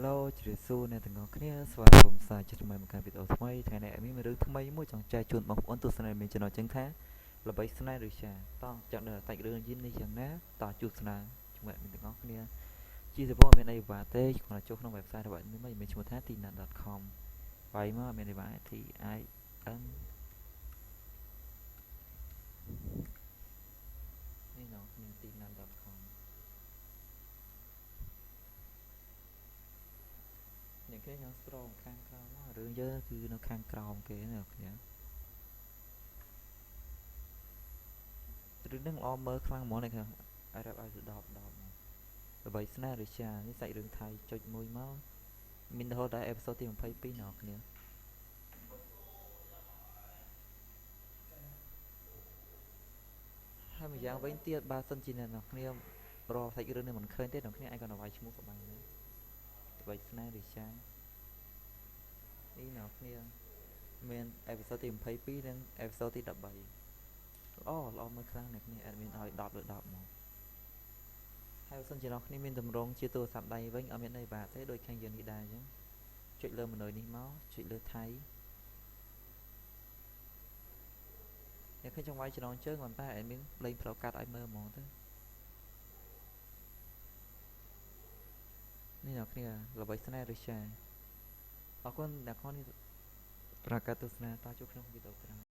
Hello ជម្រាបសួរអ្នកទាំងអស់គ្នាស្វាគមន៍សាជាថ្មីមកកាន់វីដេអូថ្មីថ្ងៃនេះមានរឿងថ្មីមួយចង់ចែកជូនបងប្អូនទស្សនាមានចំណុចចឹងថាល្បីស្នេហ៍ឬចាតោះចង់ដឹងតែរឿងយីនេះយ៉ាងណាតោះជួបស្នាជាមួយអ្នកទាំងអស់គ្នាជាសបងមានអីវ៉ាទេគាត់ចូលក្នុង website របស់នេះមានឈ្មោះថា tina.com បាយមកមានអីវ៉ា TIN នេះណោះគ្នា tina.com អ្នកគេយ៉ាងស្រងខាងក្រោមរឿងយើងគឺនៅខាងក្រោមគេណាគ្នារឿងហ្នឹងល្អមើលខ្លាំងហ្មងនេះខ្ញុំអារ៉ាប់ឲ្យដបមកល្បីស្នេហ៍ឬចានេះសាច់រឿងថៃចុចមួយមកមានរហូតដល់អេពីសូតទី22ណោះគ្នាហើយម្យ៉ាងវិញទៀតបើសិនជាអ្នកនរគ្នារកសាច់រឿងនេះមិនឃើញទេអ្នកគ្នាអាចក៏វាយឈ្មោះក៏បានដែរល្បីស្នេហ៍ឬចានេះអ្នកគ្នាមានអេពីសូតទី22និងអេពីសូតទី13ល្អមើលខ្លាំងអ្នកគ្នាអេដមីនឲ្យ10លើ10មកហើយបើសិនជាអ្នកគ្នាមានតម្រងជាទូរស័ព្ទដៃវិញអត់មានអីបាក់ទេដូចខាងយើងនេះដែរអញ្ចឹងចុចលើម៉ឺនុយនេះមកចុចលើថៃអ្នកឃើញចង្វាយចំណងជើងប៉ុន្តែអេដមីនលេងផ្លូវកាត់ឲ្យមើលហ្មងទៅនេះអ្នកគ្នាល្បីស្នេហ៍ឬចាអរគុណអ្នកនរនេះប្រកាសទស្សនាតជួបក្នុងវីដេអូក្រោយ